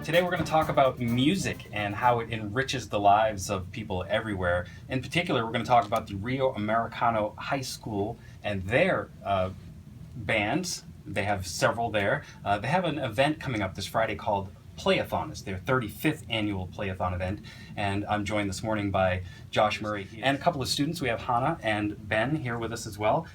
Today we're going to talk about music and how it enriches the lives of people everywhere. In particular, we're going to talk about the Rio Americano High School and their bands. They have several there. They have an event coming up this Friday called Playathon. It's their 35th annual Playathon event, and I'm joined this morning by Josh Murray and a couple of students. We have Hannah and Ben here with us as well.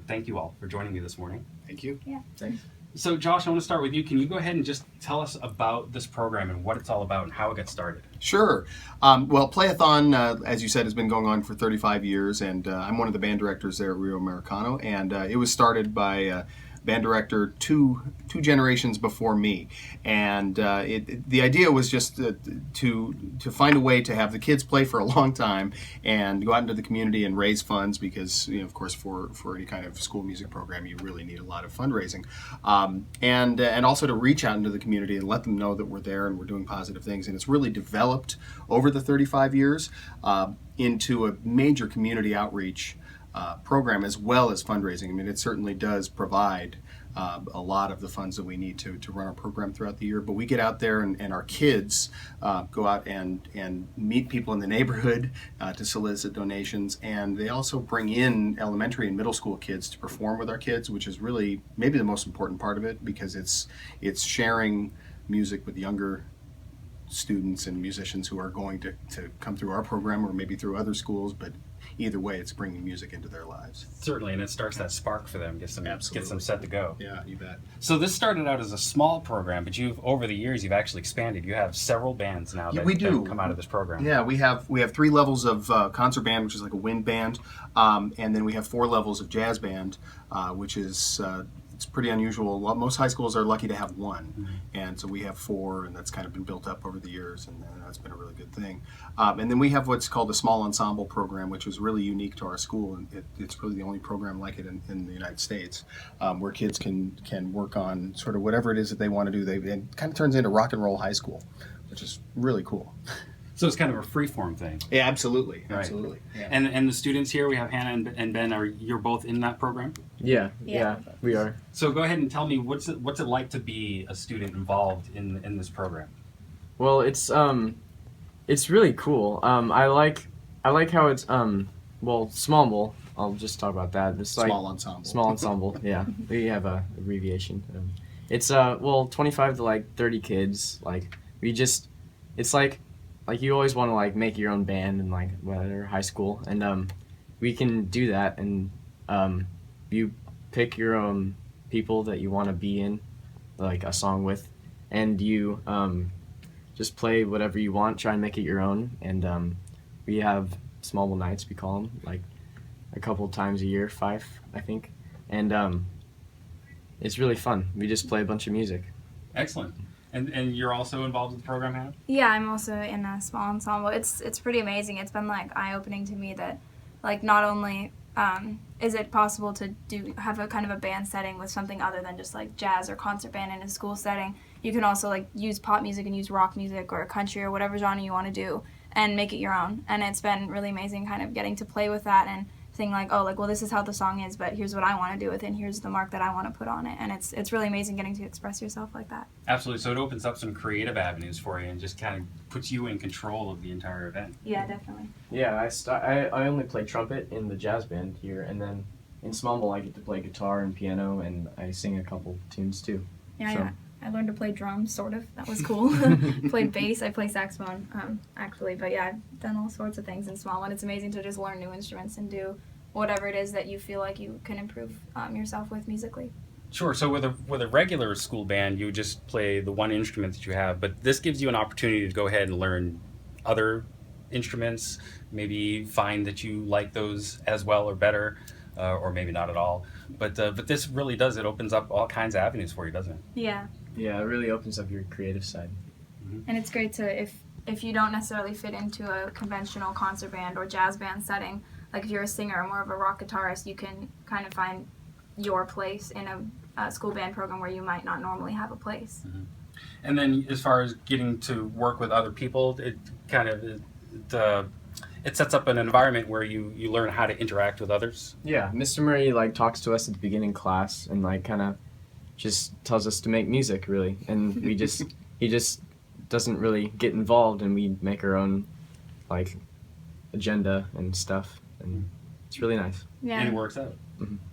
Thank you all for joining me this morning. Thank you. Yeah. Thanks. So Josh, I want to start with you. Can you go ahead and just tell us about this program and what it's all about and how it got started? Sure. Well, Playathon, as you said, has been going on for 35 years, and I'm one of the band directors there at Rio Americano, and it was started by band director two generations before me, and the idea was just to find a way to have the kids play for a long time and go out into the community and raise funds, because of course for any kind of school music program you really need a lot of fundraising, and also to reach out into the community and let them know that we're there and we're doing positive things. And it's really developed over the 35 years into a major community outreach program as well as fundraising. I mean, it certainly does provide a lot of the funds that we need to run our program throughout the year. But we get out there and our kids go out and meet people in the neighborhood to solicit donations. And they also bring in elementary and middle school kids to perform with our kids, which is really maybe the most important part of it, because it's sharing music with younger students and musicians who are going to come through our program or maybe through other schools, but either way it's bringing music into their lives. Certainly, and it starts that spark for them, gets them set to go. Yeah, you bet. So this started out as a small program, but over the years you've actually expanded. You have several bands now that come out of this program. Yeah, we have 3 levels of concert band, which is like a wind band, and then we have 4 levels of jazz band, which is it's pretty unusual. Most high schools are lucky to have 1, and so we have 4, and that's kind of been built up over the years, and that's been a really good thing. And then we have what's called the small ensemble program, which is really unique to our school, and it's really the only program like it in the United States, where kids can work on sort of whatever it is that they want to do. It kind of turns into rock and roll high school, which is really cool. So it's kind of a free-form thing. Yeah, absolutely. Right. Absolutely. Yeah. And the students here, we have Hannah and Ben, you're both in that program? Yeah, we are. So go ahead and tell me, what's it like to be a student involved in this program? Well, it's really cool. I like how it's small. I'll just talk about that. It's like Small ensemble. Small ensemble. Yeah, we have a abbreviation. It's 25 to like 30 kids. Like it's like you always want to like make your own band in like whatever high school, and we can do that, and you pick your own people that you want to be in like a song with, and you just play whatever you want, try and make it your own. And we have small nights, we call them, like a couple times a year, 5 I think, and it's really fun. We just play a bunch of music. Excellent. And you're also involved in the program, Hannah? Yeah, I'm also in a small ensemble. It's pretty amazing. It's been like eye-opening to me that like not only is it possible to have a kind of a band setting with something other than just like jazz or concert band in a school setting. You can also like use pop music and use rock music or country or whatever genre you want to do and make it your own. And it's been really amazing kind of getting to play with that and saying like, oh, like, well, this is how the song is, but here's what I want to do with it, and here's the mark that I want to put on it. And it's really amazing getting to express yourself like that. Absolutely. So it opens up some creative avenues for you and just kind of puts you in control of the entire event. Yeah, definitely. Yeah, I only play trumpet in the jazz band here, and then in Smallville I get to play guitar and piano, and I sing a couple tunes too. Yeah, I learned to play drums, sort of. That was cool. Played bass. I play saxophone, actually. But yeah, I've done all sorts of things in small, and it's amazing to just learn new instruments and do whatever it is that you feel like you can improve yourself with musically. Sure. So with a regular school band, you just play the one instrument that you have, but this gives you an opportunity to go ahead and learn other instruments, maybe find that you like those as well or better, or maybe not at all. But this really does, it opens up all kinds of avenues for you, doesn't it? Yeah. Yeah, it really opens up your creative side. Mm-hmm. And it's great to, if you don't necessarily fit into a conventional concert band or jazz band setting, like if you're a singer or more of a rock guitarist, you can kind of find your place in a school band program where you might not normally have a place. Mm-hmm. And then as far as getting to work with other people, it kind of it sets up an environment where you learn how to interact with others. Yeah, Mr. Murray like talks to us at the beginning class and like kind of just tells us to make music, really, and he just doesn't really get involved, and we make our own like agenda and stuff, and it's really nice. Yeah. And it works out.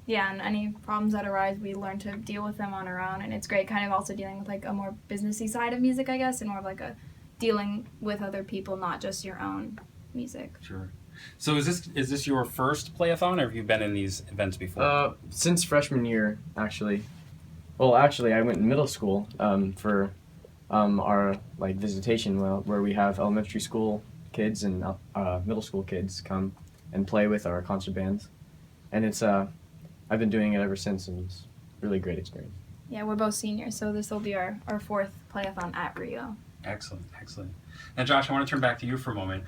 Yeah, and any problems that arise, we learn to deal with them on our own, and it's great kind of also dealing with like a more businessy side of music, I guess, and more of like a dealing with other people, not just your own music. Sure. So is this your first playathon, or have you been in these events before? Since freshman year, actually. Well, actually, I went in middle school for our like visitation, where we have elementary school kids and middle school kids come and play with our concert bands, and it's I've been doing it ever since, and it's a really great experience. Yeah, we're both seniors, so this will be our fourth playathon at Rio. Excellent, excellent. Now, Josh, I want to turn back to you for a moment.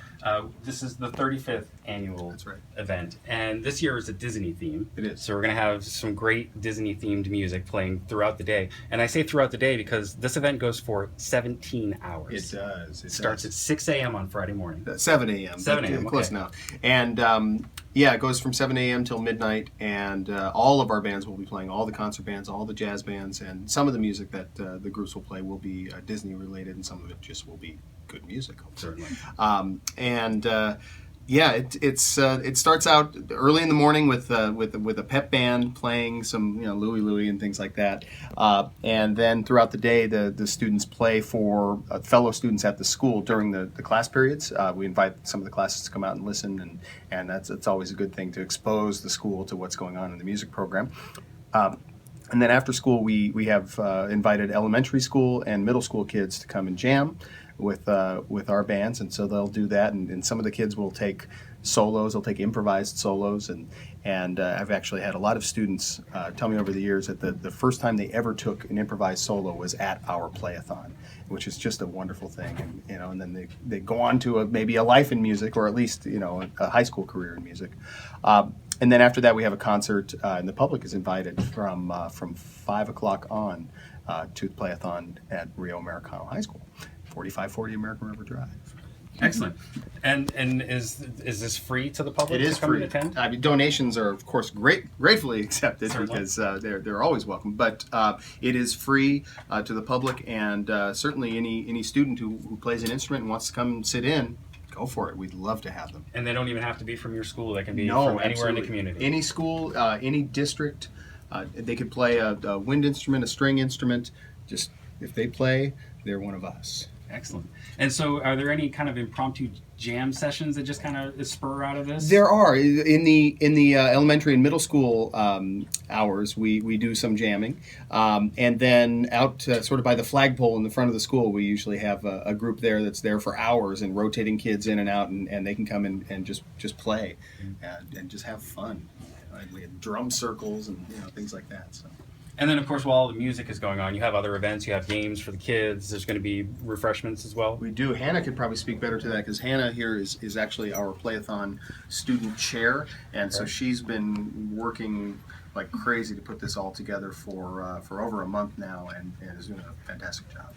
This is the 35th annual That's right. event, and this year is a Disney theme. It is. So we're going to have some great Disney-themed music playing throughout the day. And I say throughout the day because this event goes for 17 hours. It does. It starts at 6 a.m. on Friday morning. 7 a.m. 7 a.m., Close okay. enough. And yeah, it goes from 7 a.m. till midnight, and all of our bands will be playing, all the concert bands, all the jazz bands, and some of the music that the groups will play will be Disney-related, and some of it just will be good music. Certainly. Yeah, it starts out early in the morning with a pep band playing some Louie Louie and things like that, and then throughout the day the students play for fellow students at the school during the class periods. We invite some of the classes to come out and listen, and that's always a good thing to expose the school to what's going on in the music program. And then after school, we have invited elementary school and middle school kids to come and jam with our bands, and so they'll do that. And some of the kids will take solos, they'll take improvised solos, and I've actually had a lot of students tell me over the years that the first time they ever took an improvised solo was at our playathon, which is just a wonderful thing. And then they go on to maybe a life in music, or at least a high school career in music. And then after that, we have a concert, and the public is invited from 5 o'clock on to the playathon at Rio Americano High School, 4540 American River Drive. Excellent. And is this free to the public? It is to come free. and attend? I mean, donations are, of course, gratefully accepted. Certainly. Because they're always welcome. But it is free to the public, and certainly any student who plays an instrument and wants to come sit in, go for it. We'd love to have them. And they don't even have to be from your school. They can be No, from anywhere in the absolutely. community. Any school, any district, they could play a wind instrument, a string instrument. Just if they play, they're one of us. Excellent. And so are there any kind of impromptu jam sessions that just kind of spur out of this? There are in the elementary and middle school hours. We do some jamming, and then out sort of by the flagpole in the front of the school, we usually have a group there that's there for hours and rotating kids in and out, and they can come and just play and just have fun. We have drum circles and things like that. So. And then, of course, while all the music is going on, you have other events. You have games for the kids. There's going to be refreshments as well. We do. Hannah could probably speak better to that, because Hannah here is actually our Playathon student chair, and so she's been working like crazy to put this all together for over a month now, and is doing a fantastic job.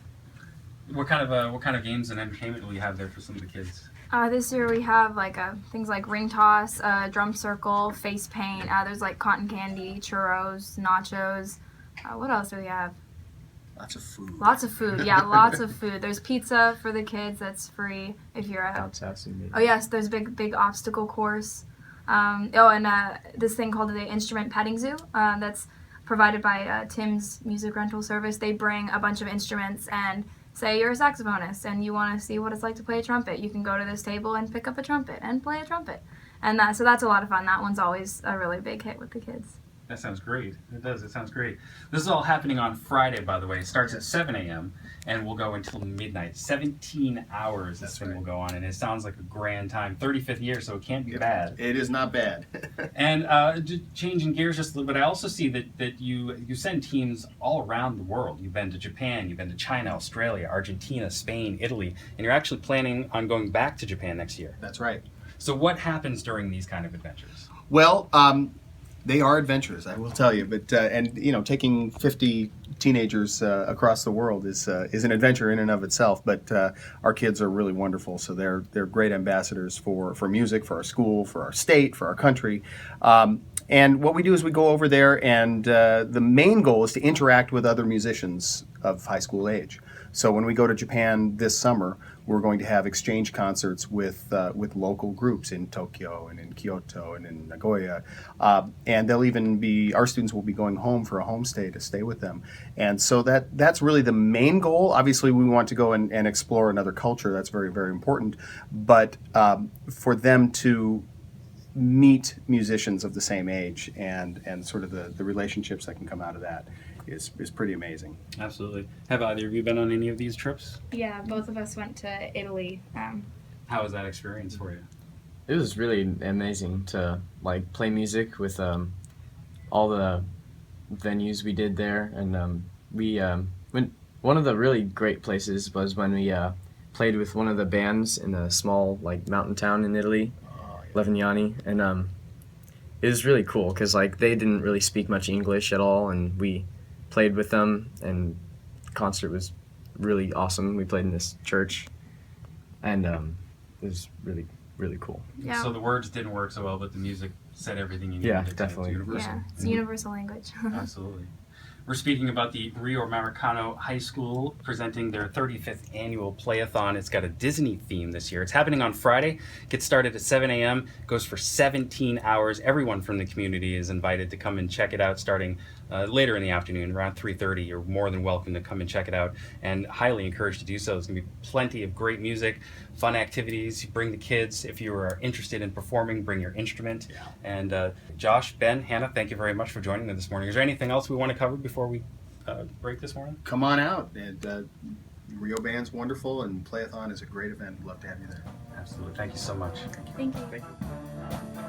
What kind of games and entertainment will you have there for some of the kids? This year we have like things like ring toss, drum circle, face paint. There's like cotton candy, churros, nachos. What else do we have? Lots of food. Lots of food. Yeah, lots of food. There's pizza for the kids. That's free if you're a. Bounce house and maybe. Oh yes, there's big obstacle course. And this thing called the Instrument Petting Zoo. That's provided by Tim's Music Rental Service. They bring a bunch of instruments, and say you're a saxophonist and you want to see what it's like to play a trumpet. You can go to this table and pick up a trumpet and play a trumpet. And so that's a lot of fun. That one's always a really big hit with the kids. That sounds great. It does. It sounds great. This is all happening on Friday, by the way. It starts at 7 a.m. and will go until midnight. 17 hours this thing will go on, and it sounds like a grand time. 35th year, so it can't be bad. It is not bad. And changing gears just a little bit, I also see that you send teams all around the world. You've been to Japan, you've been to China, Australia, Argentina, Spain, Italy, and you're actually planning on going back to Japan next year. That's right. So what happens during these kind of adventures? Well, they are adventures, I will tell you. But taking 50 teenagers across the world is an adventure in and of itself. But our kids are really wonderful, so they're great ambassadors for music, for our school, for our state, for our country. And what we do is we go over there, and the main goal is to interact with other musicians of high school age. So when we go to Japan this summer, we're going to have exchange concerts with local groups in Tokyo and in Kyoto and in Nagoya, and they'll even be, our students will be going home for a homestay to stay with them. And so that's really the main goal. Obviously, we want to go and explore another culture. That's very, very important. But for them to meet musicians of the same age and sort of the relationships that can come out of that is pretty amazing. Absolutely. Have either of you been on any of these trips? Yeah, both of us went to Italy. How was that experience for you? It was really amazing to like play music with all the venues we did there, and we went. One of the really great places was when we played with one of the bands in a small like mountain town in Italy, Levignani, and it was really cool because like they didn't really speak much English at all, and we played with them, and the concert was really awesome. We played in this church, and it was really, really cool. Yeah. So the words didn't work so well, but the music said everything you needed. Yeah, to say. definitely. It's universal. Yeah, it's a universal language. Absolutely. We're speaking about the Rio Americano High School presenting their 35th annual Playathon. It's got a Disney theme this year. It's happening on Friday. Gets started at 7 a.m. Goes for 17 hours. Everyone from the community is invited to come and check it out starting later in the afternoon, around 3:30. You're more than welcome to come and check it out, and highly encouraged to do so. There's going to be plenty of great music, fun activities. You bring the kids. If you are interested in performing, bring your instrument. Yeah. And Josh, Ben, Hannah, thank you very much for joining me this morning. Is there anything else we want to cover before we break this morning? Come on out. And Rio Band's wonderful, and Playathon is a great event. We'd love to have you there. Absolutely. Thank you so much. Thank you. Thank you.